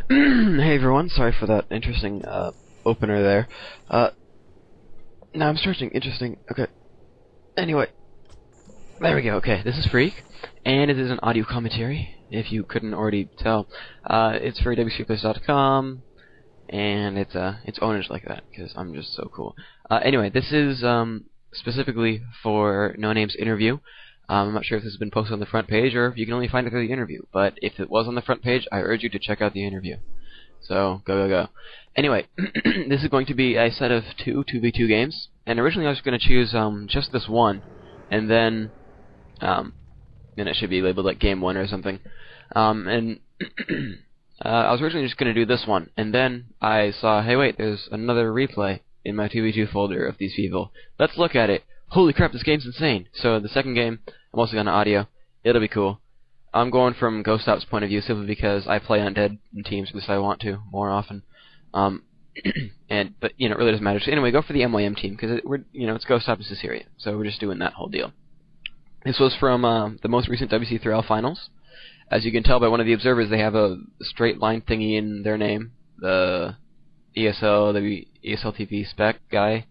Hey everyone, sorry for that interesting opener there. Now I'm searching interesting. Okay. Anyway, there we go. Okay, this is Phreak, and it is an audio commentary. If you couldn't already tell, it's for WCR.com, and it's owners like that because I'm just so cool. Anyway, this is specifically for No Name's interview. I'm not sure if this has been posted on the front page or if you can only find it through the interview, but if it was on the front page, I urge you to check out the interview. So, go. Anyway, this is going to be a set of two 2v2 games, and originally I was going to choose just this one, and then it should be labeled like Game 1 or something. I was originally just going to do this one, and then I saw, hey wait, there's another replay in my 2v2 folder of these people. Let's look at it. Holy crap, this game's insane. So the second game, I'm also going to audio. It'll be cool. I'm going from GoStop's point of view simply because I play undead in teams because I want to more often. But it really doesn't matter. So anyway, go for the MYM team because it's GoStop and Susiria. So we're just doing that whole deal. This was from the most recent WC3L finals. As you can tell by one of the observers, they have a straight line thingy in their name. The ESLTP spec guy.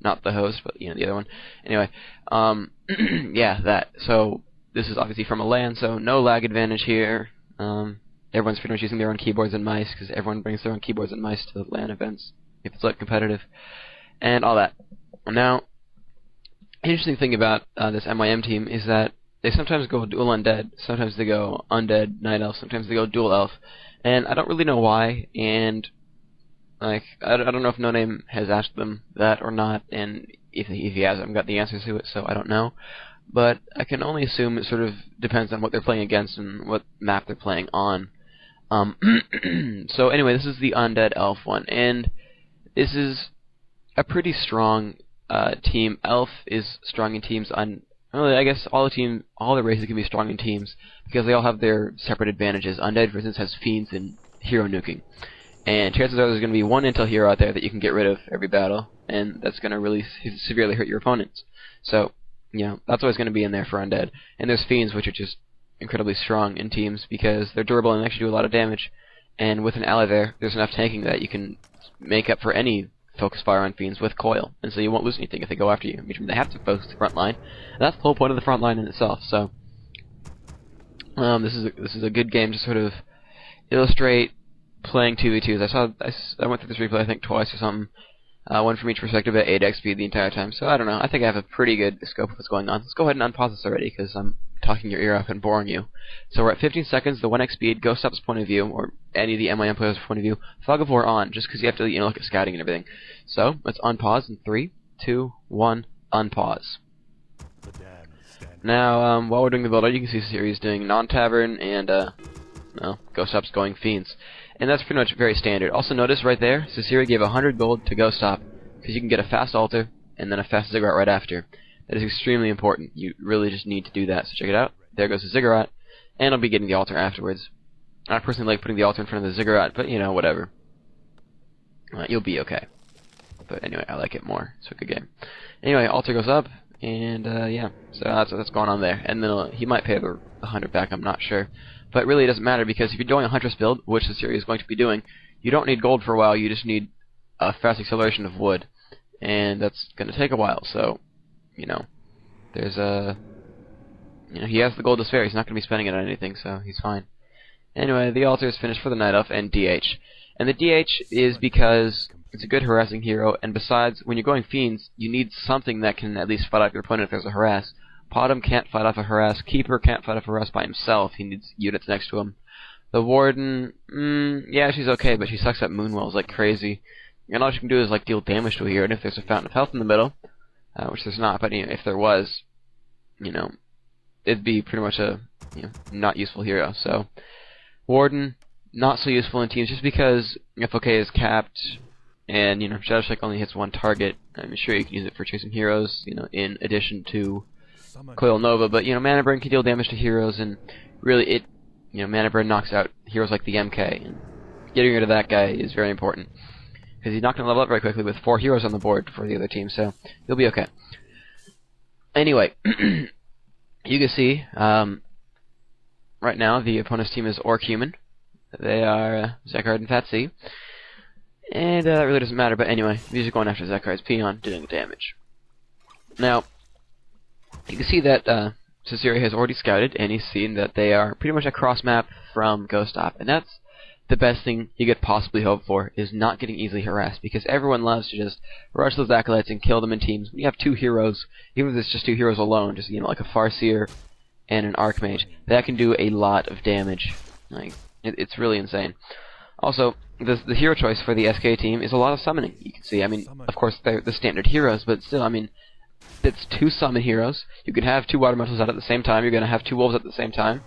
Not the host, but the other one. Anyway, yeah, that. So this is obviously from a LAN, so no lag advantage here. Everyone's pretty much using their own keyboards and mice because everyone brings their own keyboards and mice to the LAN events if it's like competitive and all that. Now, interesting thing about this MYM team is that they sometimes go dual undead, sometimes they go undead night elf, sometimes they go dual elf, and I don't really know why. And I don't know if No Name has asked them that or not, and if he has, I haven't got the answers to it, so I don't know. But I can only assume it sort of depends on what they're playing against and what map they're playing on. So anyway, this is the Undead Elf one, and this is a pretty strong team. Elf is strong in teams on... Well, I guess all the races can be strong in teams because they all have their separate advantages. Undead, for instance, has fiends and hero nuking. And chances are there's going to be one intel hero out there that you can get rid of every battle, and that's going to really severely hurt your opponents. So, that's always going to be in there for undead. And there's fiends, which are just incredibly strong in teams because they're durable and actually do a lot of damage. And with an ally there's enough tanking that you can make up for any focus fire on fiends with coil, and so you won't lose anything if they go after you. Which means they have to focus the front line. And that's the whole point of the front line in itself. So, this is a good game to sort of illustrate playing 2v2s. I went through this replay I think twice or something. One from each perspective at 8x speed the entire time. So I don't know. I think I have a pretty good scope of what's going on. Let's go ahead and unpause this already because I'm talking your ear off and boring you. So we're at 15 seconds, the 1x speed, GoStop's point of view, or any of the MYM players' point of view. Fog of War on, just because you have to look at scouting and everything. So let's unpause in 3, 2, 1, unpause. Now, while we're doing the build out, you can see Susiria's doing non-tavern and GoStop's going fiends. And that's pretty much very standard. Also notice right there, Susiria gave 100 gold to GoStop, because you can get a fast altar, and then a fast ziggurat right after. That is extremely important. You really just need to do that. So check it out. There goes the ziggurat, and I'll be getting the altar afterwards. I personally like putting the altar in front of the ziggurat, but whatever. You'll be okay. But anyway, I like it more. It's a good game. Anyway, altar goes up, and yeah. So that's going on there. And then he might pay the 100 back, I'm not sure. But really it doesn't matter because if you're doing a Huntress build, which the series is going to be doing, you don't need gold for a while, you just need a fast acceleration of wood. And that's going to take a while, so, there's a... he has the gold to spare, he's not going to be spending it on anything, so he's fine. Anyway, the altar is finished for the Night Elf and DH. And the DH is because it's a good harassing hero, and besides, when you're going fiends, you need something that can at least fight off your opponent if there's a harass. Potom can't fight off a harass. Keeper can't fight off a harass by himself. He needs units next to him. The Warden, yeah, she's okay, but she sucks at moonwells like crazy. And all she can do is deal damage to a hero. And if there's a fountain of health in the middle, which there's not, but if there was, it'd be pretty much a not useful hero. So Warden, not so useful in teams, just because FOK is capped, and Shadow Strike only hits one target. I'm sure you can use it for chasing heroes, in addition to Coil Nova, but Mana Burn can deal damage to heroes, and really Mana Burn knocks out heroes like the MK, and getting rid of that guy is very important, because he's not going to level up very quickly with 4 heroes on the board for the other team, so you'll be okay. Anyway, you can see, right now the opponent's team is Orc Human, They are Zekard and Fat C. And that really doesn't matter, but anyway, these are going after Zekard's peon, doing damage. Now, you can see that Susiria has already scouted, and he's seen that they are pretty much across map from GoStop, and that's the best thing you could possibly hope for, is not getting easily harassed, because everyone loves to just rush those acolytes and kill them in teams. When you have two heroes, even if it's just two heroes alone, just, you know, like a Farseer and an Archmage, that can do a lot of damage. Like, it's really insane. Also, the hero choice for the SK team is a lot of summoning. You can see, I mean, of course, they're the standard heroes, but still, I mean, it's two summon heroes. You can have two water elementals out at the same time. You're going to have two wolves at the same time.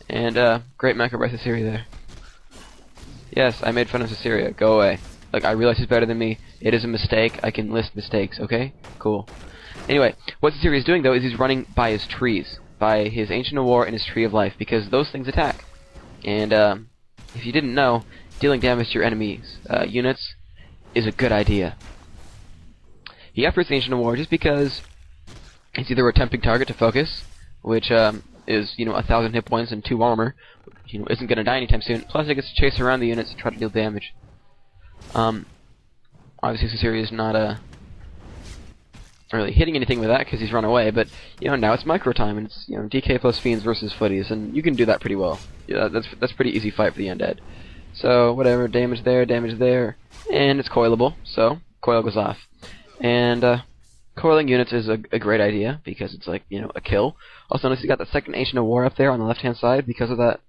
And, great macro by Susiria there. Yes, I made fun of Susiria. Go away. Like, I realize he's better than me. It is a mistake. I can list mistakes, okay? Cool. Anyway, what Susiria is doing, though, is he's running by his trees. By his Ancient of War and his Tree of Life, because those things attack. And, if you didn't know, dealing damage to your enemies' units is a good idea. He efforts Ancient of War just because it's either a tempting target to focus, which is, you know, 1,000 hit points and 2 armor, you know, isn't going to die anytime soon. Plus, it gets to chase around the units and try to deal damage. Obviously, Susiria is not really hitting anything with that because he's run away. But you know, now it's micro time, and it's, you know, DK plus fiends versus footies, and you can do that pretty well. Yeah, that's pretty easy fight for the undead. So whatever, damage there, and it's coilable. So coil goes off, and coiling units is a great idea because it's like, you know, a kill. Also notice you got the second Ancient of War up there on the left-hand side because of that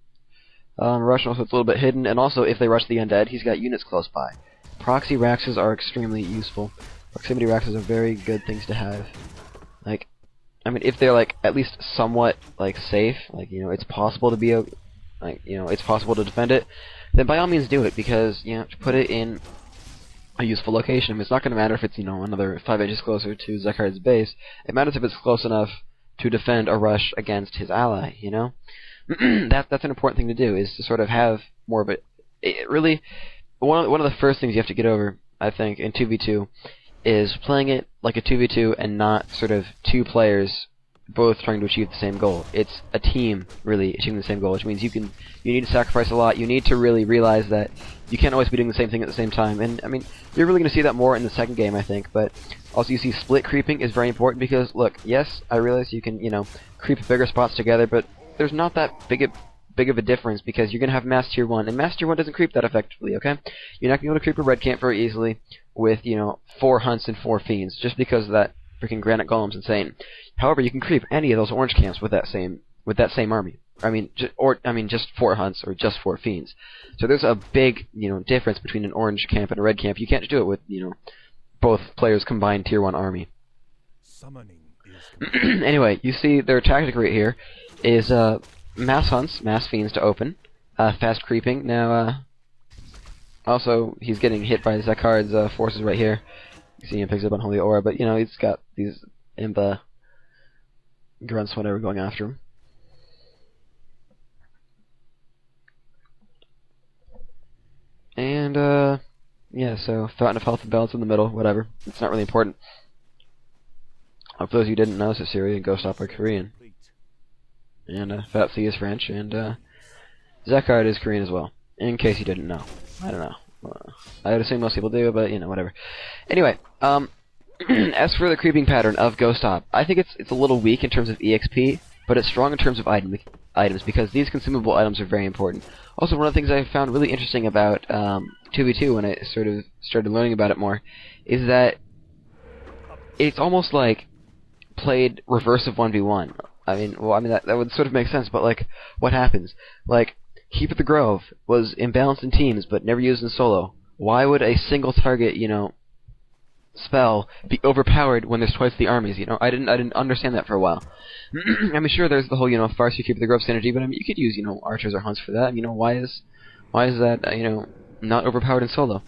rush. Also, it's a little bit hidden, and also if they rush the undead, he's got units close by. Proxy Raxes are extremely useful. Proximity Raxes are very good things to have. Like, I mean, if they're like at least somewhat like safe, like, you know, it's possible to be it's possible to defend it, then by all means do it, because, you know, to put it in a useful location. I mean, it's not going to matter if it's, you know, another 5 inches closer to Zekard's base. It matters if it's close enough to defend a rush against his ally, you know? That's an important thing to do, is to sort of have more of it really, one of the first things you have to get over, I think, in 2v2 is playing it like a 2v2 and not sort of two players both trying to achieve the same goal. It's a team really achieving the same goal, which means you need to sacrifice a lot. You need to really realize that you can't always be doing the same thing at the same time. And I mean, you're really going to see that more in the second game, I think. But also, you see split creeping is very important because, look, yes, I realize you can, you know, creep bigger spots together, but there's not that big of a difference because you're going to have Mass Tier 1, and Mass Tier 1 doesn't creep that effectively, okay? You're not going to be able to creep a red camp very easily with, you know, 4 hunts and 4 fiends, just because that freaking granite golem's insane. However, you can creep any of those orange camps with that same army. I mean, just 4 hunts or just 4 fiends. So there's a big, you know, difference between an orange camp and a red camp. You can't do it with, you know, both players' combined Tier 1 army. Anyway, you see their tactic right here is mass hunts, mass fiends to open, fast creeping. Now, also he's getting hit by Zekard's forces right here. You see him picks up Unholy Aura, but you know, he's got these impa grunts, whatever, going after him. And yeah, so Fountain of Health and Balance in the middle, whatever. It's not really important. For those of you who didn't know, Susiria and GoStop are Korean. And Fat C is French, and Zekard is Korean as well. In case you didn't know. I don't know. I would assume most people do, but, you know, whatever. Anyway, as for the creeping pattern of GoStop, I think it's a little weak in terms of EXP, but it's strong in terms of items, because these consumable items are very important. Also, one of the things I found really interesting about 2v2 when I sort of started learning about it more, is that it's almost like played reverse of 1v1. I mean, that would sort of make sense, but, like, what happens? Like, Keep at the Grove was imbalanced in teams, but never used in solo. Why would a single target, you know, spell be overpowered when there's twice the armies? You know, I didn't understand that for a while. I mean, sure, there's the whole, you know, Farseer Keep at the Grove synergy, but I mean, you could use, you know, archers or hunts for that. You know, why is that, you know, not overpowered in solo?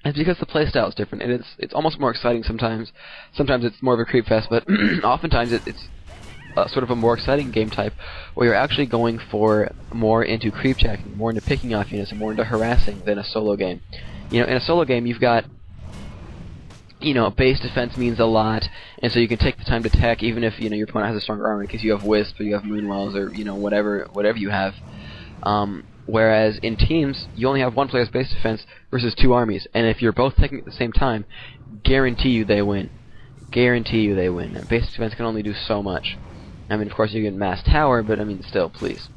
It's because the playstyle is different, and it's almost more exciting sometimes. Sometimes it's more of a creep fest, but oftentimes it's sort of a more exciting game type where you're actually going for more into creep checking, more into picking off units, and more into harassing than a solo game. You know, in a solo game, you've got, you know, base defense means a lot, and so you can take the time to tech even if, you know, your opponent has a stronger army because you have Wisp or you have Moonwells or, you know, whatever you have. Whereas in teams, you only have one player's base defense versus 2 armies, and if you're both taking it at the same time, guarantee you they win. Guarantee you they win. And base defense can only do so much. I mean, of course you get mass tower, but I mean, still, please.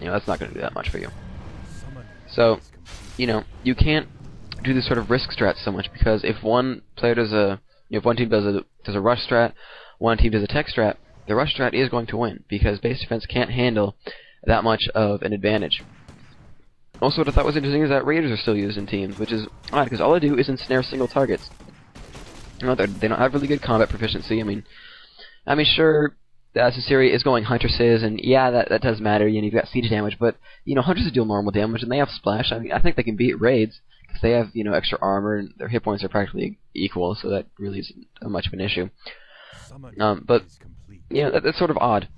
You know, that's not going to do that much for you. So, you know, you can't do this sort of risk strat so much, because if one player does a, if one team does a rush strat, one team does a tech strat, the rush strat is going to win, because base defense can't handle that much of an advantage. Also, what I thought was interesting is that raiders are still used in teams, which is odd, because all they do is ensnare single targets. You know, they don't have really good combat proficiency. I mean, sure, Susiria is going Huntresses, and yeah, that does matter. You know, you've got siege damage, but you know, Huntresses deal normal damage, and they have splash. I mean, I think they can beat raids because they have, you know, extra armor, and their hit points are practically equal, so that really isn't much of an issue. But you know, that's sort of odd.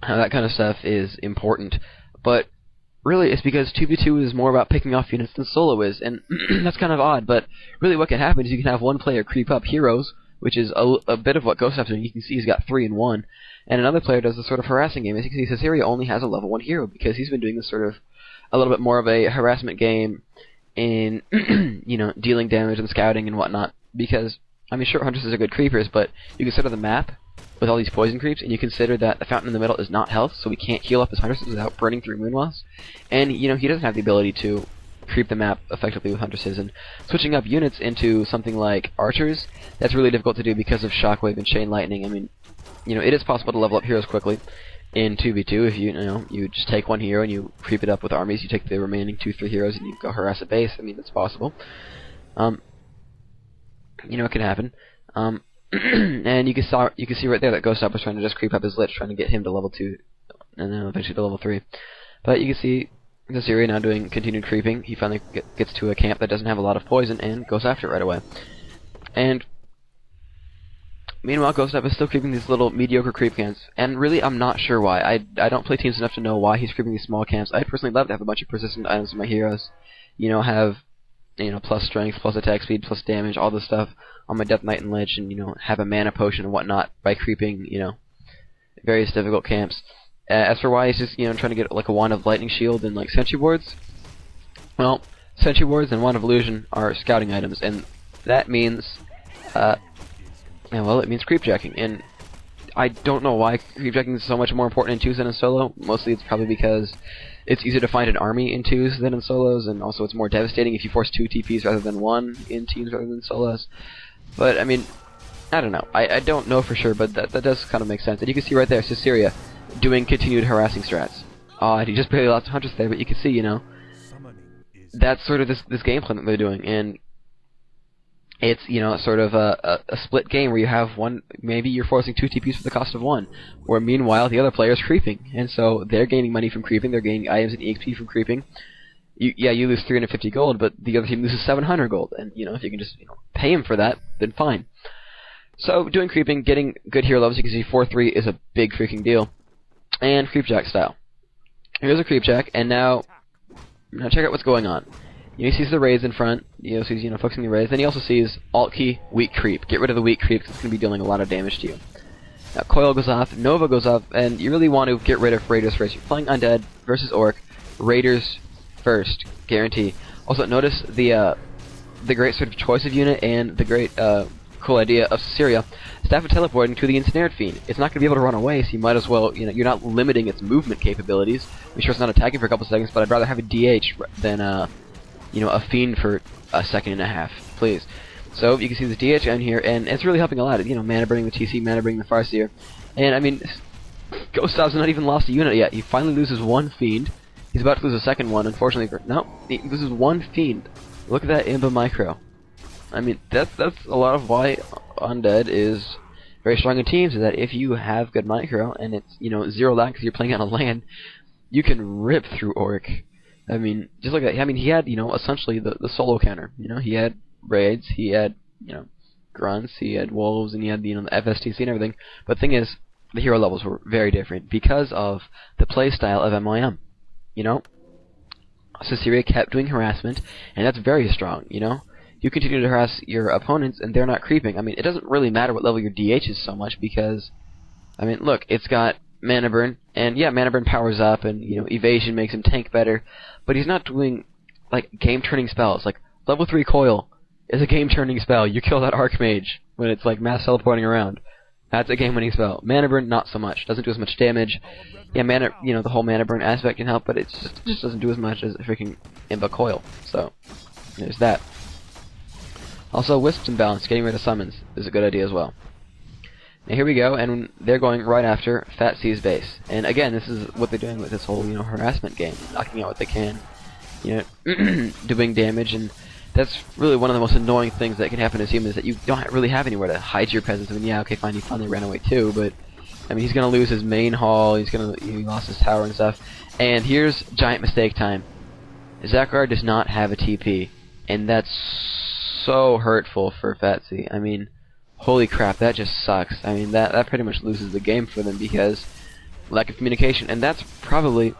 How that kind of stuff is important, but really it's because 2v2 is more about picking off units than solo is, and that's kind of odd, but really what can happen is you can have one player creep up heroes, which is a bit of what GoStop's doing. You can see he's got 3 in 1, and another player does this sort of harassing game. As you can see, Susiria only has a level 1 hero, because he's been doing this sort of a little bit more of a harassment game in, you know, dealing damage and scouting and whatnot, because, I mean, sure, Huntresses are good creepers, but you consider the map with all these poison creeps, and you consider that the fountain in the middle is not health, so we can't heal up his Huntresses without burning through Moonwells. And, you know, he doesn't have the ability to creep the map effectively with Huntresses, and switching up units into something like archers, that's really difficult to do because of Shockwave and Chain Lightning. I mean, you know, it is possible to level up heroes quickly in 2v2 if you just take one hero and you creep it up with armies, you take the remaining 2-3 heroes and you go harass a base. I mean, that's possible. You know, it can happen. And you can see right there that GoStop was trying to just creep up his Lich, trying to get him to level 2, and then eventually to level 3. But you can see Susiria now doing continued creeping. He finally gets to a camp that doesn't have a lot of poison and goes after it right away. And meanwhile, GoStop is still creeping these little mediocre creep camps, and really I'm not sure why. I don't play teams enough to know why he's creeping these small camps. I'd personally love to have a bunch of persistent items in my heroes. You know, have, you know, plus strength, plus attack speed, plus damage, all this stuff on my Death Knight and Lich, and, you know, have a mana potion and whatnot by creeping, you know, various difficult camps. As for why he's just, you know, trying to get like a Wand of Lightning Shield and like Sentry Wards, well, Sentry Wards and Wand of Illusion are scouting items, and that means, well, it means creepjacking, and I don't know why creepjacking is so much more important in 2s than in solo. Mostly it's probably because it's easier to find an army in 2s than in solos, and also it's more devastating if you force 2 TPs rather than 1 in teams rather than solos. But, I mean, I don't know. I don't know for sure, but that does kind of make sense. And you can see right there, Susiria doing continued harassing strats. And he just barely lost Huntress there, but you can see, you know, that's sort of this game plan that they're doing. And it's, you know, sort of a split game where you have one, maybe you're forcing 2 TPs for the cost of 1, where meanwhile the other player is creeping, and so they're gaining money from creeping, they're gaining items and EXP from creeping. You lose 350 gold, but the other team loses 700 gold, and, you know, if you can just, you know, pay him for that, then fine. So, doing creeping, getting good hero levels, you can see 4-3 is a big freaking deal. And creepjack style. Here's a creepjack, and now check out what's going on. You know, he sees the raids in front, you know, sees, you know, focusing the raids, then he also sees alt key, weak creep. Get rid of the weak creep, because it's going to be dealing a lot of damage to you. Now, Coil goes off, Nova goes off, and you really want to get rid of Raiders first. You're playing Undead versus Orc, Raiders first, guarantee. Also, notice the great sort of choice of unit and the great cool idea of Susiria. Staff of teleporting to the ensnared fiend. It's not going to be able to run away, so you might as well, you know, you're not limiting its movement capabilities. I'm sure it's not attacking for a couple seconds, but I'd rather have a DH than you know, a fiend for a second and a half, please. So you can see this DH down here, and it's really helping a lot. You know, mana burning the TC, mana burning the Farseer, and I mean, GoStop's not even lost a unit yet. He finally loses 1 fiend. He's about to lose a second one, unfortunately. No, he loses 1 fiend. Look at that Imba micro. I mean, that's a lot of why Undead is very strong in teams, is that if you have good micro, and it's, you know, 0 lag because you're playing on a land, you can rip through Orc. I mean, just like that. I mean, he had, you know, essentially the solo counter. You know, he had raids, he had, you know, grunts, he had wolves, and he had, you know, the FSTC and everything. But the thing is, the hero levels were very different because of the playstyle of MYM. You know, Susiria kept doing harassment, and that's very strong. You know, you continue to harass your opponents, and they're not creeping. I mean, it doesn't really matter what level your DH is so much because, I mean, look, it's got mana burn, and yeah, mana burn powers up, and you know, evasion makes him tank better, but he's not doing like game-turning spells. Like level 3 coil is a game-turning spell. You kill that archmage when it's like mass teleporting around. That's a game-winning spell. Mana burn, not so much. Doesn't do as much damage. Yeah, mana, you know, the whole mana burn aspect can help, but it just doesn't do as much as a freaking Imba coil. So there's that. Also, Wisps and Balance, getting rid of summons, is a good idea as well. Now here we go, and they're going right after Fat C's base. And again, this is what they're doing with this whole, you know, harassment game, knocking out what they can, you know, doing damage, and that's really one of the most annoying things that can happen as humans, is that you don't really have anywhere to hide your peasants. I mean, yeah, okay, fine, he finally ran away too, but I mean, he's gonna lose his main hall, he lost his tower and stuff. And here's giant mistake time. Zakar does not have a TP, and that's so hurtful for Fat C. I mean, holy crap, that just sucks. I mean, that pretty much loses the game for them because lack of communication, and that's probably,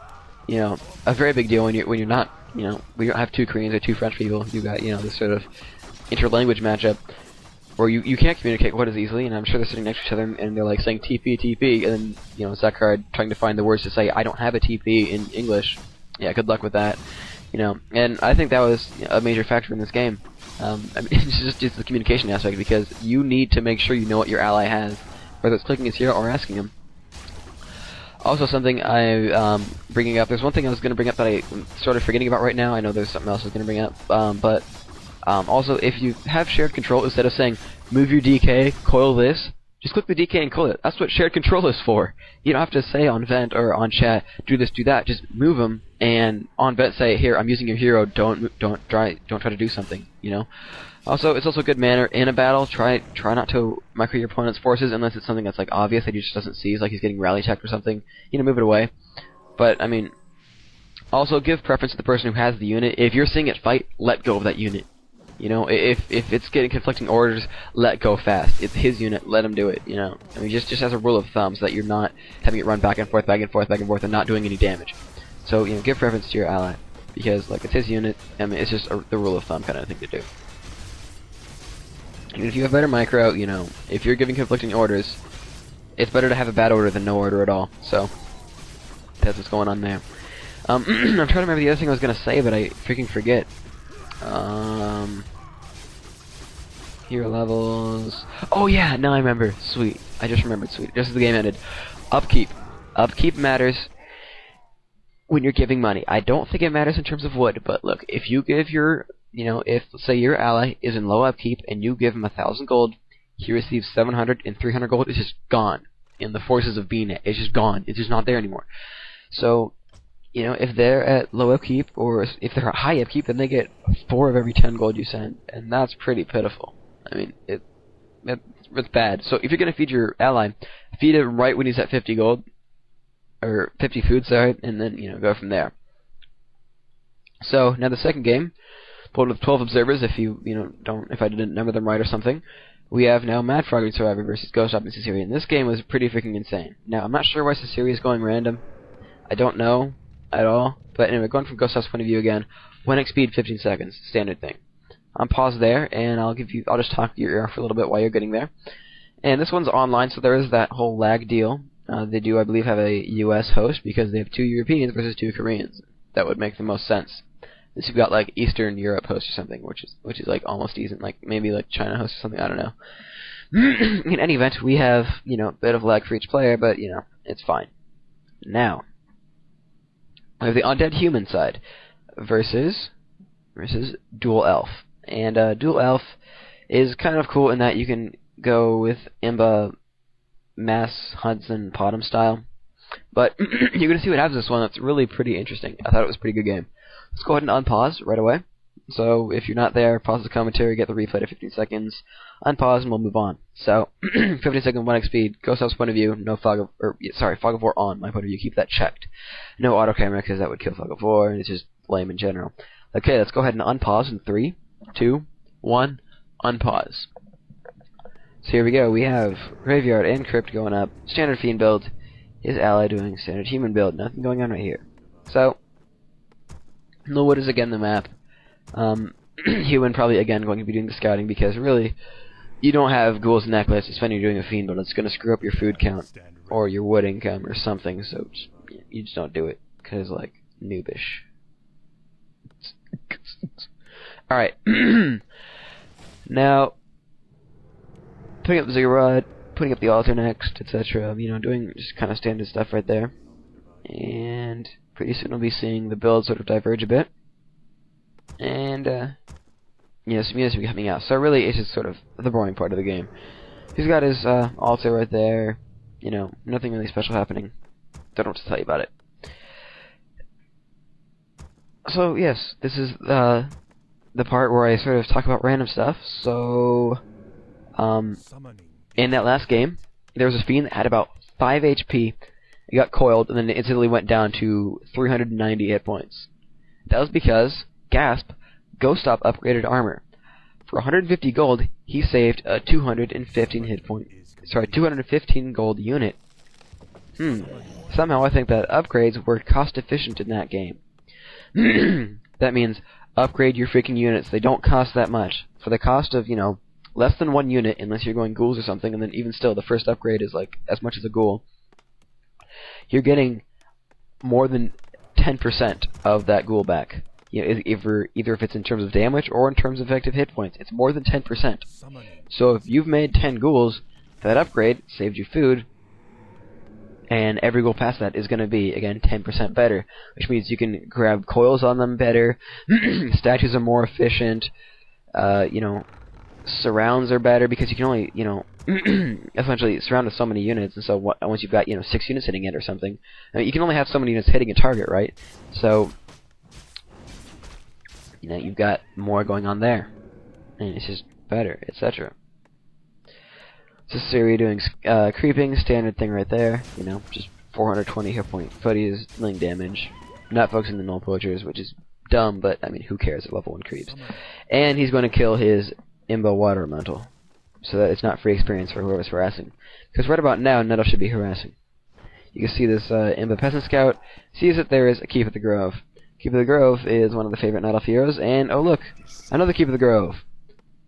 you know, a very big deal when you're not, you know, we don't have 2 Koreans or 2 French people. You got, you know, this sort of interlanguage matchup where you can't communicate quite as easily, and I'm sure they're sitting next to each other and they're like saying TP, TP, and then, you know, Zakar trying to find the words to say I don't have a TP in English. Yeah, good luck with that. You know, and I think that was a major factor in this game. I mean, it's just the communication aspect, because you need to make sure you know what your ally has, whether it's clicking his hero or asking him. Also, something I'm bringing up, there's one thing I was going to bring up that I'm sort of forgetting about right now. I know there's something else I was going to bring up, but also, if you have shared control, instead of saying, move your DK, coil this, just click the DK and coil it. That's what shared control is for. You don't have to say on vent or on chat, do this, do that. Just move them, and on vent say, here, I'm using your hero. Don't try to do something. You know. Also, it's also good manner in a battle. Try not to micro your opponent's forces unless it's something that's like obvious that he just doesn't see, like he's getting rally checked or something. You know, move it away. But I mean, also give preference to the person who has the unit. If you're seeing it fight, let go of that unit. You know, if it's getting conflicting orders, let go fast. It's his unit, let him do it, you know. I mean, just as a rule of thumb, so that you're not having it run back and forth, and not doing any damage. So, you know, give preference to your ally, because, like, it's his unit. I mean, it's just the rule of thumb kind of thing to do. And if you have better micro, you know, if you're giving conflicting orders, it's better to have a bad order than no order at all. So, that's what's going on there. I'm trying to remember the other thing I was going to say, but I freaking forget. Hero levels. Oh yeah, now I remember. Sweet. I just remembered. Sweet. Just as the game ended. Upkeep. Upkeep matters when you're giving money. I don't think it matters in terms of wood, but look, if you give your, you know, if let's say your ally is in low upkeep and you give him 1,000 gold, he receives 700 and 300 gold. It's just gone in the forces of being it. It's just gone. It's just not there anymore. So, you know, if they're at low upkeep, or if they're at high upkeep, then they get 4 of every 10 gold you send, and that's pretty pitiful. I mean, it's bad. So if you're going to feed your ally, feed him right when he's at 50 gold, or 50 food, sorry, and then, you know, go from there. So, now the second game, pulled with 12 observers, if if I didn't number them right or something, we have now Mad Frog Survivor versus GoStop and Susiria, and this game was pretty freaking insane. Now, I'm not sure why Susiria is going random. I don't know at all, but anyway, going from GoStop's point of view again, 1x speed, 15 seconds, standard thing. I'm paused there, and I'll just talk your ear off for a little bit while you're getting there. And this one's online, so there is that whole lag deal. They do, I believe, have a US host because they have 2 Europeans versus 2 Koreans. That would make the most sense. This you've got like Eastern Europe host or something, which is like almost decent, like maybe like China host or something. I don't know. In any event, we have, you know, a bit of lag for each player, but you know, it's fine. Now, we have the undead human side versus dual elf. And dual elf is kind of cool in that you can go with Imba, Mass, Hudson, Potom style. But you're going to see what happens in this one. That's really pretty interesting. I thought it was a pretty good game. Let's go ahead and unpause right away. So if you're not there, pause the commentary, get the replay to 15 seconds, unpause, and we'll move on. So 15 second 1x speed, GoStop's point of view, no fog of war on my point of view. Keep that checked. No auto camera because that would kill fog of war, and it's just lame in general. Okay, let's go ahead and unpause in 3, 2, 1, unpause. So here we go. We have Graveyard and Crypt going up. Standard Fiend build. His ally doing standard human build. Nothing going on right here. So, no wood is again the map. Human probably again going to be doing the scouting because really, you don't have Ghoul's Necklace, especially when you're doing a Fiend build. It's going to screw up your food count. or your wood income or something. So you just don't do it because like noobish. All right. Now, putting up the ziggurat, putting up the altar next, etc. You know, doing just kind of standard stuff right there. And pretty soon we'll be seeing the build sort of diverge a bit. And you know, some units will be coming out. So really, it's just sort of the boring part of the game. He's got his altar right there. You know, nothing really special happening. Don't know what to tell you about it. So yes, this is the part where I sort of talk about random stuff. So, in that last game, there was a fiend that had about 5 HP. It got coiled, and then it instantly went down to 390 hit points. That was because, gasp, GoStop upgraded armor. For 150 gold, he saved a 215 gold unit. Somehow I think that upgrades were cost efficient in that game. That means upgrade your freaking units. They don't cost that much. For the cost of, you know, less than 1 unit, unless you're going ghouls or something, and then even still, the first upgrade is like as much as a ghoul. You're getting more than 10% of that ghoul back. You know, either if it's in terms of damage or in terms of effective hit points. It's more than 10%. So if you've made 10 ghouls, that upgrade saved you food, and every ghoul past that is going to be, again, 10% better, which means you can grab coils on them better, statues are more efficient, you know, surrounds are better, because you can only, you know, essentially surround with so many units, and so once you've got, you know, 6 units hitting it or something, I mean, you can only have so many units hitting a target, right? So, you know, you've got more going on there, and it's just better, etc. Susiria doing creeping, standard thing right there, you know, just 420 hit point footies, dealing damage, not focusing the null poachers, which is dumb, but I mean, who cares at level 1 creeps. And he's going to kill his Imba water elemental, so that it's not free experience for whoever's harassing. Because right about now, Nettle should be harassing. You can see this Imba peasant scout sees that there is a Keep of the Grove. Keep of the Grove is one of the favorite Night Elf heroes, and oh look, another Keep of the Grove.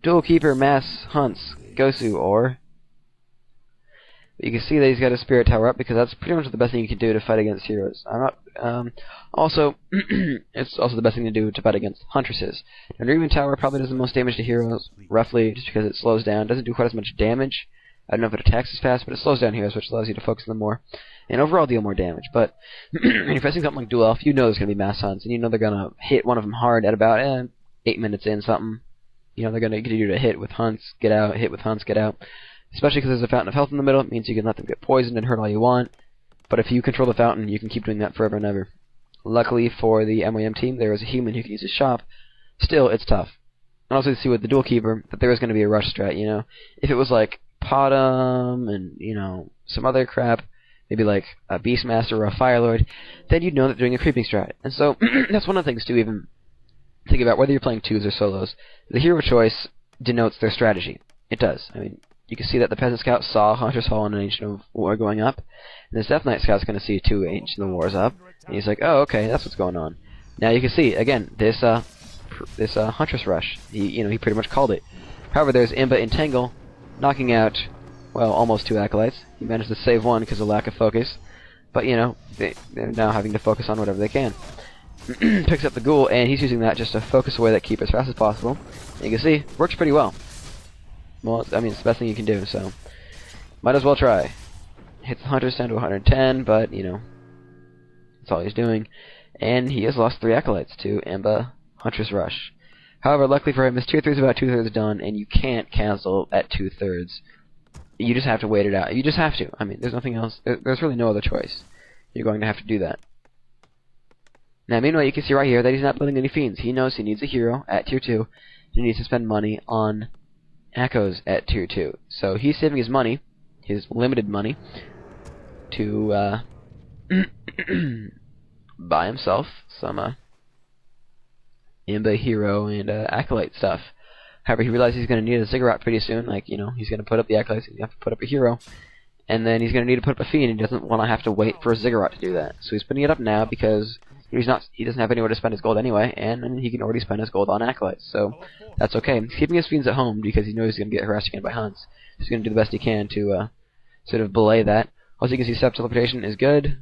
Dual Keeper mass hunts Gosu, or you can see that he's got a spirit tower up, because that's pretty much the best thing you can do to fight against heroes. Also, it's also the best thing to do to fight against huntresses. An Dreaming Tower probably does the most damage to heroes, roughly, just because it slows down. Doesn't do quite as much damage. I don't know if it attacks as fast, but it slows down heroes, which allows you to focus on them more, and overall deal more damage. But when you're facing something like Dual Elf, you know there's going to be mass hunts, and you know they're going to hit one of them hard at about 8 minutes in, something. You know, they're going to get you to hit with hunts, get out, hit with hunts, get out. Especially because there's a fountain of health in the middle. It means you can let them get poisoned and hurt all you want. But if you control the fountain, you can keep doing that forever and ever. Luckily for the MYM team, there is a human who can use his shop. Still, it's tough. And also, you see with the Dual Keeper that there is going to be a rush strat, you know. If it was like Potom and, you know, some other crap, maybe like a Beastmaster or a Firelord, then you'd know that they're doing a creeping strat. And so, that's one of the things to even think about, whether you're playing twos or solos. The hero choice denotes their strategy. It does. I mean, you can see that the Peasant Scout saw Hunter's Hall and an Ancient of War going up, and this Death Knight Scout's going to see 2 Ancient of Wars up, and he's like, oh, okay, that's what's going on. Now you can see, again, this Huntress Rush, he pretty much called it. However, there's Imba Entangle, knocking out, well, almost 2 Acolytes. He managed to save 1 because of lack of focus, but, you know, they're now having to focus on whatever they can. Picks up the Ghoul, and he's using that just to focus away that Keeper as fast as possible. And you can see, works pretty well. Well, I mean, it's the best thing you can do, so might as well try. Hits the Hunters down to 110, but, you know, that's all he's doing. And he has lost 3 Acolytes to Imba Huntress Rush. However, luckily for him, his tier 3 is about 2/3 done, and you can't cancel at 2/3. You just have to wait it out. You just have to. I mean, there's nothing else. There's really no other choice. You're going to have to do that. Now, meanwhile, you can see right here that he's not building any fiends. He knows he needs a hero at tier 2. He needs to spend money on Echoes at tier 2. So he's saving his money, his limited money, to buy himself some Imba hero and Acolyte stuff. However, he realizes he's going to need a ziggurat pretty soon. Like, you know, he's going to put up the Acolytes, he's going to have to put up a hero, and then he's going to need to put up a fiend, and he doesn't want to have to wait for a ziggurat to do that. So he's putting it up now because he doesn't have anywhere to spend his gold anyway, and he can already spend his gold on Acolytes, so that's okay. He's keeping his fiends at home because he knows he's going to get harassed again by hunts. He's going to do the best he can to sort of belay that, Also, you can see Step Teleportation is good,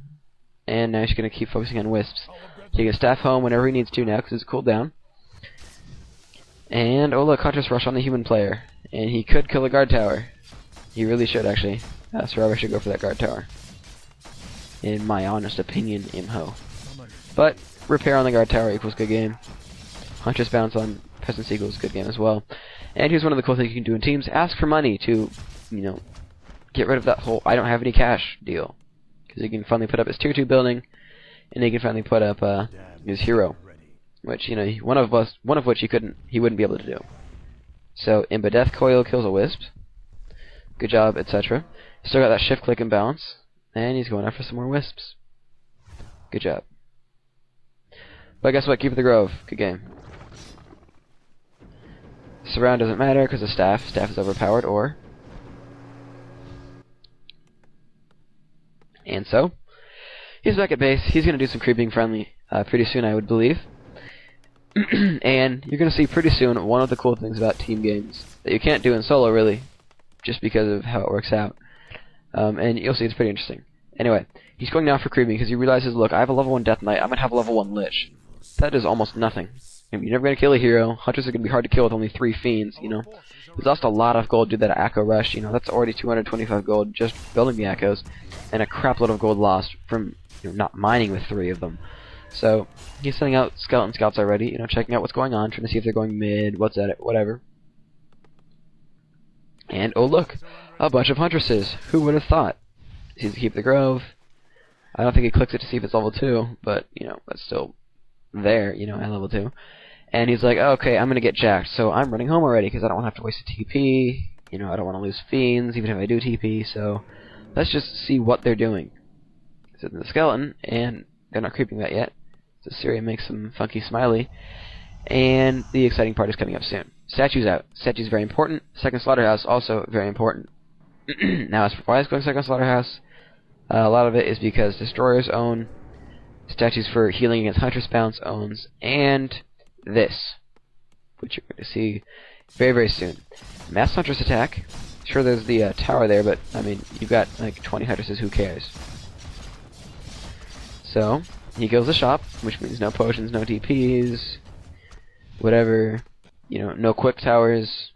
and now she's going to keep focusing on Wisps. He can staff home whenever he needs to now, because it's cooled down. And, oh look, Huntress Rush on the human player. And he could kill the guard tower. He really should, actually. Survivor should go for that guard tower. In my honest opinion, Imho. But, repair on the guard tower equals good game. Huntress bounce on Peasants equals good game as well. And here's one of the cool things you can do in teams. Ask for money to, you know, get rid of that whole I don't have any cash deal. Because he can finally put up his tier 2 building, and he can finally put up his hero. Which, you know, one of which he wouldn't be able to do. So, Imba Death Coil kills a Wisp. Good job, etc. Still got that shift click imbalance. And he's going after some more Wisps. Good job. But guess what? Keep it the Grove. Good game. Surround doesn't matter because the staff is overpowered, or. And so, he's back at base. He's going to do some creeping friendly pretty soon, I would believe. And you're going to see pretty soon one of the cool things about team games that you can't do in solo, really, just because of how it works out. And you'll see it's pretty interesting. Anyway, he's going now for creeping because he realizes, look, I have a level 1 Death Knight. I'm going to have a level 1 Lich. That is almost nothing. You're never going to kill a hero. Hunters are going to be hard to kill with only 3 Fiends, you know. He's lost a lot of gold due to that Echo Rush, you know. That's already 225 gold just building the Echoes, and a crap load of gold lost from, you know, not mining with 3 of them. So, he's sending out Skeleton Scouts already, you know, checking out what's going on, trying to see if they're going mid, what's at it, whatever. And, oh look, a bunch of Huntresses. Who would have thought? Sees to keep the Grove. I don't think he clicks it to see if it's level 2, but, you know, that's still there, you know, at level 2. And he's like, oh, okay, I'm going to get jacked, so I'm running home already because I don't want to have to waste a TP. You know, I don't want to lose Fiends, even if I do TP, so let's just see what they're doing. So the Skeleton, and they're not creeping that yet. So Susiria makes some funky smiley. And the exciting part is coming up soon. Statue's out. Statue's very important. Second Slaughterhouse, also very important. Now, as for why it's going Second Slaughterhouse, a lot of it is because Destroyers own, Statues for healing against Huntress Bounce owns, and this, which you're going to see very, very soon. Mass Huntress attack. Sure, there's the tower there, but, I mean, you've got, like, 20 Huntresses, who cares? So, he kills the shop, which means no potions, no TPs, whatever, you know, no quick towers.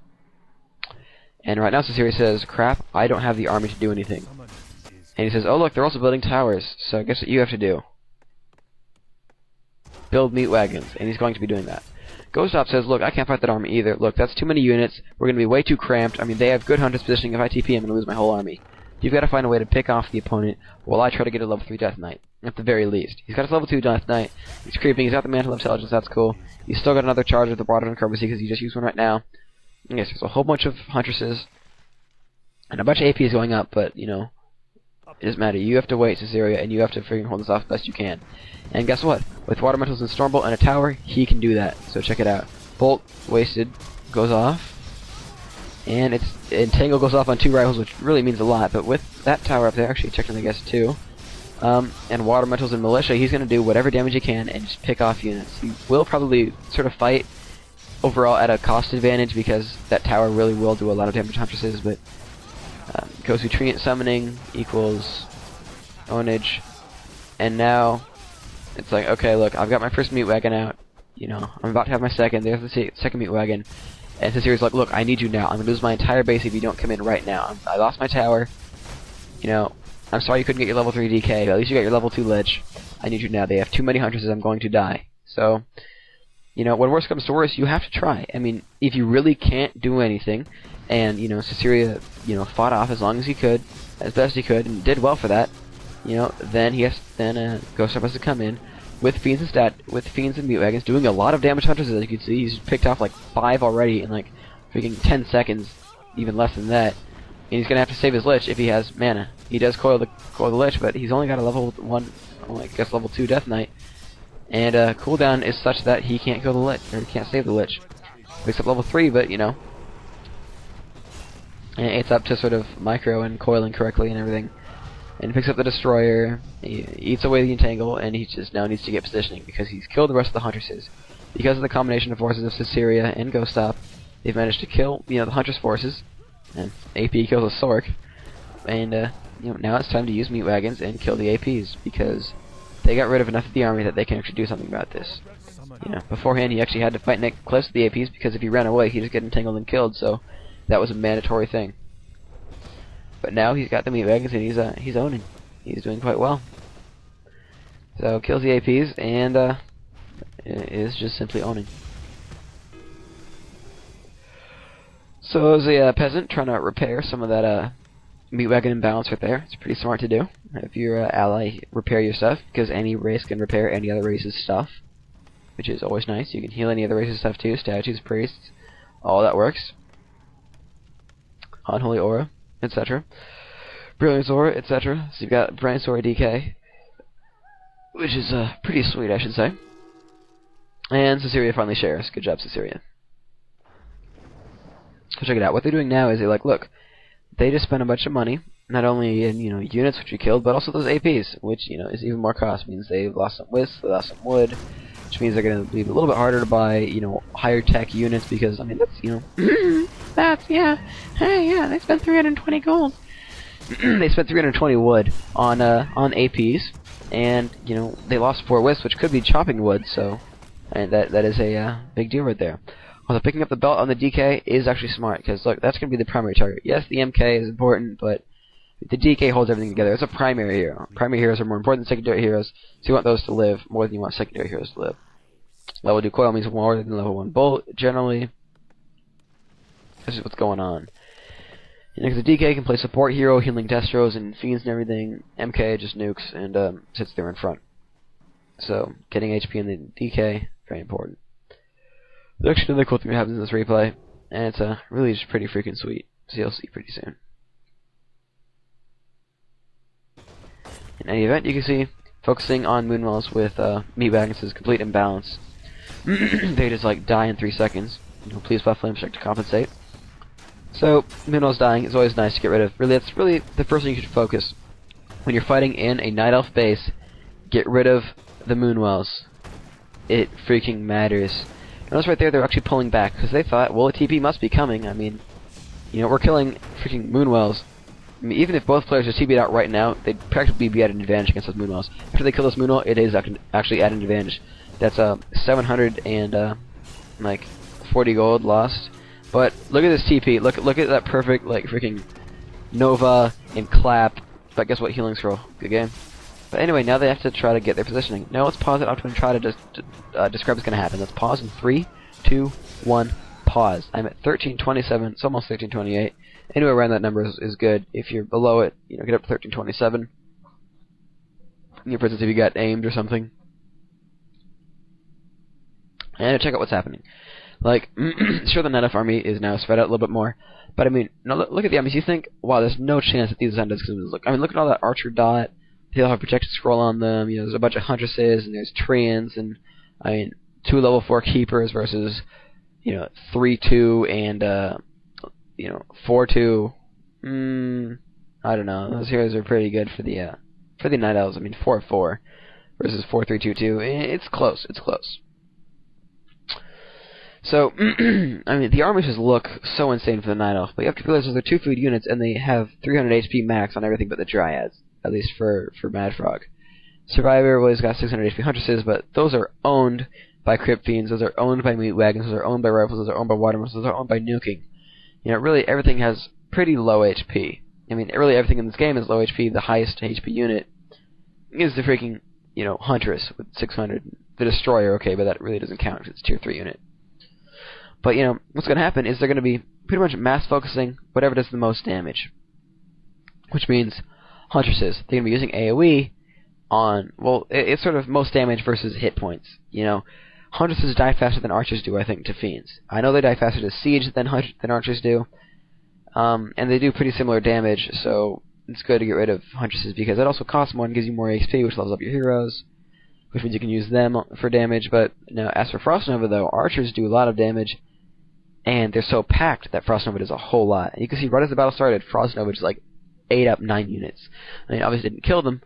And right now Susiria says, crap, I don't have the army to do anything. And he says, oh look, they're also building towers, so guess what you have to do? Build meat wagons, and he's going to be doing that. GoStop says, look, I can't fight that army either. Look, that's too many units. We're going to be way too cramped. I mean, they have good Hunters positioning. If I TP, I'm going to lose my whole army. You've got to find a way to pick off the opponent while I try to get a level 3 Death Knight, at the very least. He's got his level 2 Death Knight. He's creeping. He's got the Mantle of Intelligence. That's cool. He's still got another charge with the Water and Currency because he just used one right now. Yes, there's a whole bunch of Huntresses. And a bunch of AP is going up, but, you know, it doesn't matter. You have to wait, Susiria, and you have to freaking hold this off the best you can. And guess what? With Water Metals and Stormbolt and a tower, he can do that. So check it out. Bolt, wasted, goes off. And Entangle goes off on 2 rivals, which really means a lot. But with that tower up there, actually technically I guess 2, and Water Metals and Militia, he's going to do whatever damage he can and just pick off units. He will probably sort of fight overall at a cost advantage because that tower really will do a lot of damage to Huntresses, but goes to Treant Summoning equals ownage. And now it's like, okay, look, I've got my first meat wagon out. You know, I'm about to have my second. There's the second meat wagon. And Susiria's like, look, I need you now. I'm going to lose my entire base if you don't come in right now. I lost my tower. You know, I'm sorry you couldn't get your level 3 DK, but at least you got your level 2 Lich. I need you now. They have too many Huntresses. I'm going to die. So, you know, when worse comes to worse, you have to try. I mean, if you really can't do anything, and, you know, Susiria, you know, fought off as long as he could, as best he could, and did well for that, you know, then GoStop has to come in with Fiends and Meat Wagons, doing a lot of damage to Huntresses, as you can see. He's picked off like 5 already in like freaking 10 seconds, even less than that. And he's gonna have to save his Lich if he has mana. He does coil the Lich, but he's only got a level 1, well, I guess level 2 Death Knight. And cooldown is such that he can't kill the Lich, or he can't save the Lich. Picks up level 3, but you know, and it's up to sort of micro and coiling correctly and everything. And picks up the Destroyer, he eats away the Entangle, and he just now needs to get positioning because he's killed the rest of the Huntresses. Because of the combination of forces of Susiria and GoStop, they've managed to kill, you know, the Huntress forces, and AP kills a Sork, and now it's time to use meat wagons and kill the APs, because they got rid of enough of the army that they can actually do something about this. Beforehand he actually had to fight Nick close to the APs, because if he ran away he'd just get entangled and killed, so that was a mandatory thing. But now he's got the meat wagons and he's owning. He's doing quite well. So kills the APs and is just simply owning. So as a peasant trying to repair some of that meat wagon imbalance right there, it's pretty smart to do. If your ally, repair your stuff, because any race can repair any other race's stuff, which is always nice. You can heal any other race's stuff too, statues, priests, all that works. Unholy aura, etc. Brilliance aura, etc. So you've got Brilliance aura DK, which is pretty sweet, I should say. And Susiria finally shares. Good job, Susiria. So check it out. What they're doing now is they're like, look, they just spent a bunch of money, not only in units which we killed, but also those APs, which is even more cost. Means they've lost some wisps, they lost some wood, which means they're going to be a little bit harder to buy higher tech units, because I mean that's they spent 320 gold. They spent 320 wood on APs, and they lost 4 wisps, which could be chopping wood. So, and that is a big deal right there. Although picking up the belt on the DK is actually smart, because look, that's going to be the primary target. Yes, the MK is important, but the DK holds everything together. It's a primary hero. Primary heroes are more important than secondary heroes, so you want those to live more than you want secondary heroes to live. Level 2 coil means more than level 1 bolt, generally. This is what's going on. Because the DK can play support hero, healing Destros and Fiends and everything. MK just nukes and sits there in front. So, getting HP in the DK, very important. There's actually another cool thing that happens in this replay, and it's really just pretty freaking sweet. So you'll see pretty soon. In any event, you can see focusing on Moonwells with meat wagons is complete imbalance. They just die in 3 seconds. Please buff flame check to compensate. So Moonwells dying is always nice to get rid of. Really, that's really the first thing you should focus when you're fighting in a Night Elf base. Get rid of the Moonwells. It freaking matters. Notice right there they're actually pulling back, because they thought, well, a TP must be coming. I mean, we're killing freaking Moonwells. I mean, even if both players are TP'd out right now, they'd practically be at an advantage against those Moonwells. After they kill this Moonwell, it is actually at an advantage. That's 700 and 40 gold lost. But look at this TP. Look at that perfect freaking Nova and clap. But guess what? Healing scroll. Good game. But anyway, now they have to try to get their positioning. Now let's pause it up and try to just describe what's going to happen. Let's pause in 3, 2, 1, pause. I'm at 1327. It's almost 1328. Anywhere around that number is good. If you're below it, get up to 1327. For instance, if you got aimed or something. And check out what's happening. Sure, the Night Elf army is now spread out a little bit more, but I mean, look at the armies. You think, wow, there's no chance that these Zendas can look. I mean, look at all that archer dot. They all have protection scroll on them. There's a bunch of huntresses, and there's Treants, and I mean, 2 level 4 keepers versus 3-2 and 4-2. I don't know. Those heroes are pretty good for the Night Elves. I mean, 4-4 versus 4-3-2-2. It's close. It's close. So, I mean, the armies just look so insane for the Night Elf, but you have to realize they're 2 food units, and they have 300 HP max on everything but the Dryads, at least for Mad Frog. Survivor was got 600 HP Huntresses, but those are owned by Crypt Fiends, those are owned by Meat Wagons, those are owned by Rifles, those are owned by Watermelons, those are owned by Nuking. Really everything has pretty low HP. I mean, really everything in this game is low HP. The highest HP unit is the freaking, Huntress with 600. The Destroyer, okay, but that really doesn't count because it's tier 3 unit. But, what's going to happen is they're going to be pretty much mass focusing whatever does the most damage. Which means Huntresses. They're going to be using AoE on, well, it's sort of most damage versus hit points. Huntresses die faster than Archers do, I think, to Fiends. I know they die faster to Siege than Archers do. And they do pretty similar damage, so it's good to get rid of Huntresses because that also costs more and gives you more HP, which levels up your heroes, which means you can use them for damage. But now, as for Frost Nova, though, Archers do a lot of damage, and they're so packed that Frost Nova does a whole lot. And you can see right as the battle started, Frost Nova just ate up 9 units. I mean, obviously didn't kill them,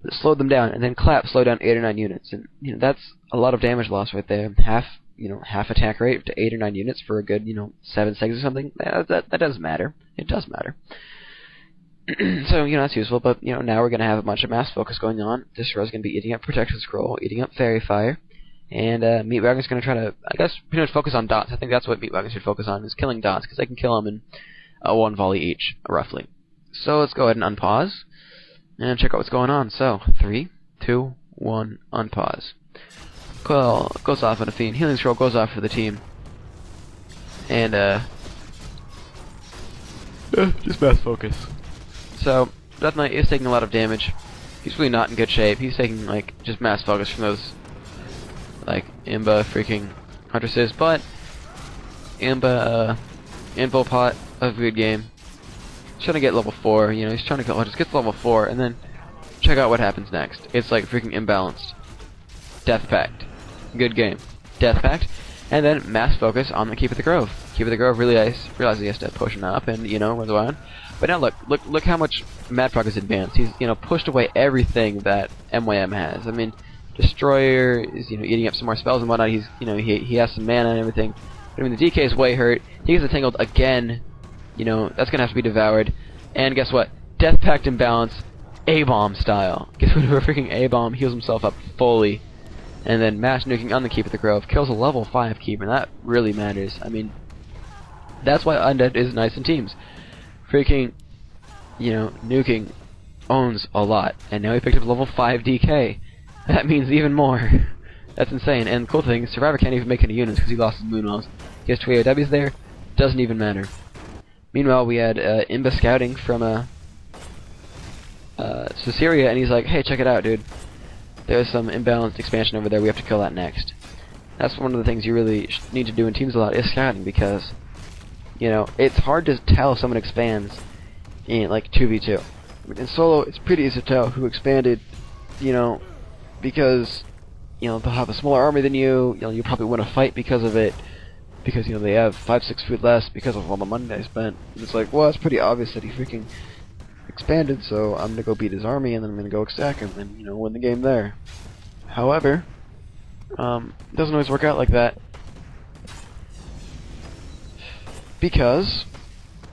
but it slowed them down, and then Clap slowed down 8 or 9 units, and that's a lot of damage loss right there. Half attack rate to 8 or 9 units for a good 7 seconds or something. That does matter. It does matter. So, that's useful, but, now we're going to have a bunch of mass focus going on. This row's going to be eating up Protection Scroll, eating up Fairy Fire, and Meat Wagon's going to try to, I guess, pretty much focus on dots. I think that's what Meat Wagon should focus on, is killing dots, because they can kill them in one volley each, roughly. So let's go ahead and unpause, and check out what's going on. So, 3, 2, 1, unpause. Coil goes off on a Fiend. Healing Scroll goes off for the team. And, just mass focus. So, Death Knight is taking a lot of damage. He's really not in good shape. He's taking, just mass focus from those, Imba freaking Huntresses. But, Imba, Infopot, a good game. He's trying to get level 4, he's trying to just get to level 4, and then check out what happens next. It's, freaking imbalanced. Death Pact. Good game. Death Pact. And then mass focus on the Keep of the Grove. Keep of the Grove realizes he has to potion up and, runs around. But now look how much Mad Frog has advanced. He's, pushed away everything that MYM has. I mean, Destroyer is, eating up some more spells and whatnot. He's, he has some mana and everything. But I mean, the DK is way hurt. He gets entangled again. That's gonna have to be devoured. And guess what? Death Pact imbalance, A-bomb style. Gets rid of a freaking A-bomb, heals himself up fully. And then mass nuking on the Keep of the Grove, kills a level 5 keep, and that really matters. I mean, that's why Undead is nice in teams. Freaking, nuking owns a lot. And now he picked up level 5 DK. That means even more. That's insane. And the cool thing, Survivor can't even make any units because he lost his Moonwells. He has 2 AOWs there, doesn't even matter. Meanwhile, we had Imba scouting from Susiria, and he's like, hey, check it out, dude. There's some imbalanced expansion over there. We have to kill that next. That's one of the things you really need to do in teams a lot, is scouting, because, it's hard to tell if someone expands in, 2v2. In solo, it's pretty easy to tell who expanded, because, they'll have a smaller army than you, you probably win a fight because of it, because, they have 5-6 food less because of all the money they spent. And it's like, well, it's pretty obvious that he freaking expanded, so I'm gonna go beat his army, and then I'm gonna go stack him, and win the game there. However, it doesn't always work out like that, because,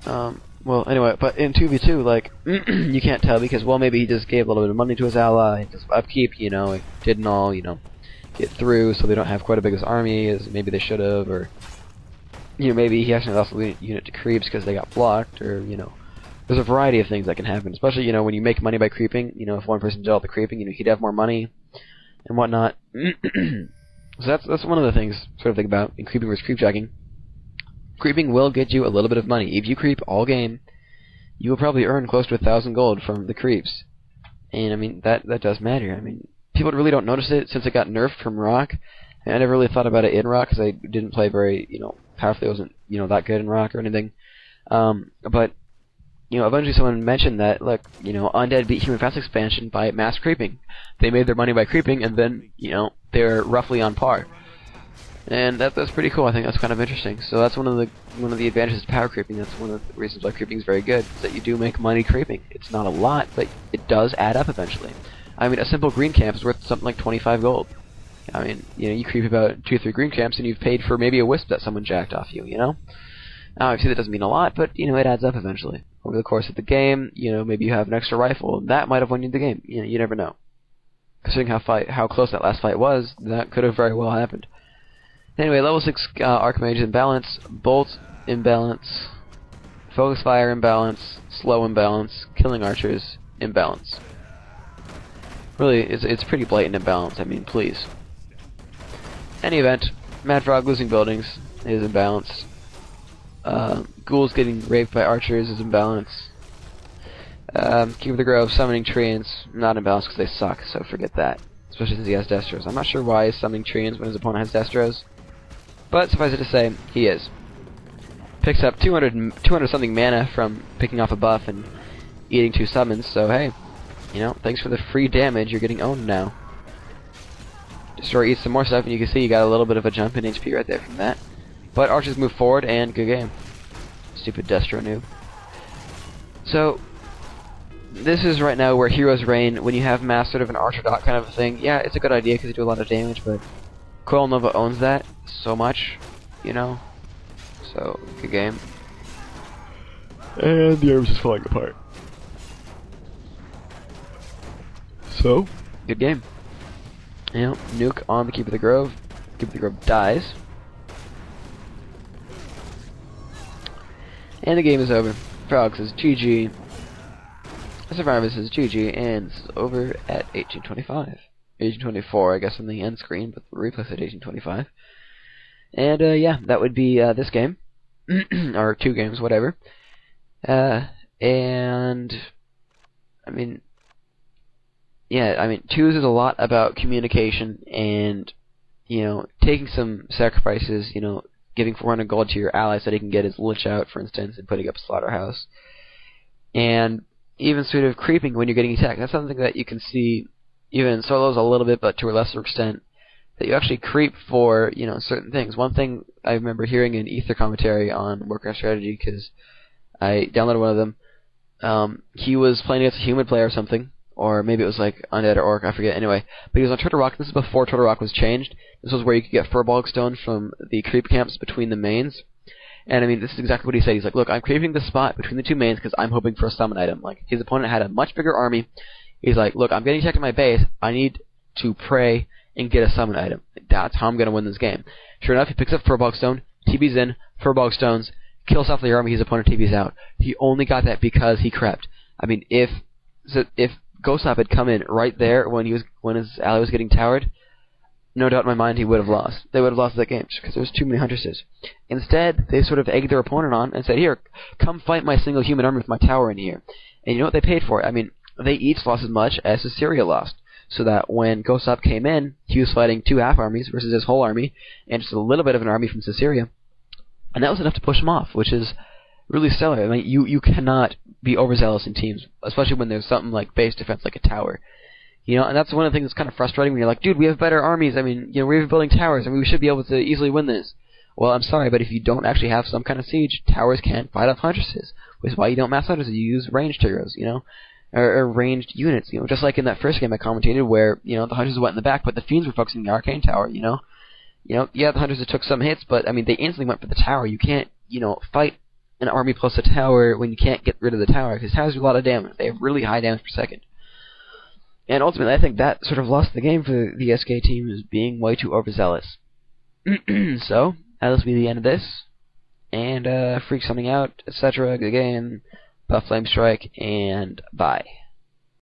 well, anyway, but in 2v2, you can't tell, because, well, maybe he just gave a little bit of money to his ally, just upkeep, it didn't all, get through, so they don't have quite as big as army as maybe they should have, or, maybe he actually lost a unit to creeps because they got blocked, or, there's a variety of things that can happen, especially, when you make money by creeping, if one person did all the creeping, he'd have more money, and whatnot. So that's one of the things sort of think about in creeping versus creepjacking. Creeping will get you a little bit of money. If you creep all game, you will probably earn close to 1,000 gold from the creeps. And, I mean, that does matter. I mean, people really don't notice it since it got nerfed from Rock. And I never really thought about it in Rock, because I didn't play very, powerfully. I wasn't, that good in Rock or anything. But eventually someone mentioned that, look, Undead beat Human Fast Expansion by mass creeping. They made their money by creeping, and then, they're roughly on par. And that's pretty cool. I think that's kind of interesting. So that's one of the advantages of power creeping. That's one of the reasons why creeping is very good, is that you do make money creeping. It's not a lot, but it does add up eventually. I mean, a simple green camp is worth something like 25 gold. I mean, you creep about 2 or 3 green camps, and you've paid for maybe a wisp that someone jacked off you, Now, obviously that doesn't mean a lot, but, it adds up eventually. Over the course of the game, maybe you have an extra rifle. That might have won you the game. You never know. Considering how close that last fight was, that could have very well happened. Anyway, level 6 Archmage imbalance, Bolt imbalance, Focus Fire imbalance, Slow imbalance, Killing Archers imbalance. Really, it's pretty blatant imbalance, I mean, please. Any event, Mad Frog losing buildings is imbalance. Ghouls getting raped by archers is imbalance. Keep of the Grove summoning treants, not imbalance because they suck, so forget that. Especially since he has Destros. I'm not sure why he's summoning treants when his opponent has Destros, but suffice it to say, he is. Picks up 200 something mana from picking off a buff and eating 2 summons, so hey, thanks for the free damage, you're getting owned now. Destroyer eats some more stuff, and you can see you got a little bit of a jump in HP right there from that. But archers move forward, and good game. Stupid Destro noob. So, this is right now where heroes reign. When you have mass sort of an archer dot kind of a thing, yeah, it's a good idea because they do a lot of damage, but Coil Nova owns that so much, So, good game. And the arm's just falling apart. So, good game. You know, nuke on the Keep of the Grove. Keep of the Grove dies. And the game is over. Frog says GG. Survivor says GG, and this is over at 1825. 1824, I guess, on the end screen, but the replay said 1825. And, yeah, that would be, this game. Or 2 games, whatever. And, I mean, yeah, I mean, 2s is a lot about communication and, you know, taking some sacrifices, you know, giving 400 gold to your ally so that he can get his lich out, for instance, and putting up a slaughterhouse. And even sort of creeping when you're getting attacked. That's something that you can see even in solos a little bit, but to a lesser extent, that you actually creep for, you know, certain things. One thing I remember hearing in Ether commentary on Warcraft Strategy, because I downloaded one of them, he was playing against a human player or something, or maybe it was like Undead or Orc, I forget, anyway. But he was on Turtle Rock. This is before Turtle Rock was changed. This was where you could get Furbolg Stone from the creep camps between the mains. And I mean, this is exactly what he said. He's like, look, I'm creeping the spot between the 2 mains because I'm hoping for a summon item. Like, his opponent had a much bigger army. He's like, look, I'm getting attacked in my base. I need to pray and get a summon item. That's how I'm going to win this game. Sure enough, he picks up Furbolg Stone, TB's in, Furbolg Stones, kills off the army, his opponent TB's out. He only got that because he crept. I mean, if GoStop had come in right there when his ally was getting towered, no doubt in my mind he would have lost. They would have lost that game because there was too many huntresses. Instead, they sort of egged their opponent on and said, here, come fight my single human army with my tower in here. And you know what they paid for it? I mean, they each lost as much as Susiria lost. So that when GoStop came in, he was fighting 2 half armies versus his whole army, and just a little bit of an army from Susiria. And that was enough to push him off, which is really stellar. I mean, you cannot be overzealous in teams, especially when there's something like base defense, like a tower. You know, and that's one of the things that's kind of frustrating when you're like, dude, we have better armies. I mean, you know, we're building towers, and we should be able to easily win this. Well, I'm sorry, but if you don't actually have some kind of siege, towers can't fight off huntresses. Which is why you don't mass huntresses. You use ranged heroes, you know, or ranged units. You know, just like in that first game I commentated, where you know the huntresses went in the back, but the fiends were focusing the arcane tower. You know, yeah, the huntresses took some hits, but I mean, they instantly went for the tower. You can't, you know, fight an army plus a tower when you can't get rid of the tower, because towers do a lot of damage. They have really high damage per second. And ultimately, I think that sort of lost the game for the SK team, is being way too overzealous. So, that'll be the end of this. And, Phreak signing out, etc. Good game, Buff Flame Strike, and bye.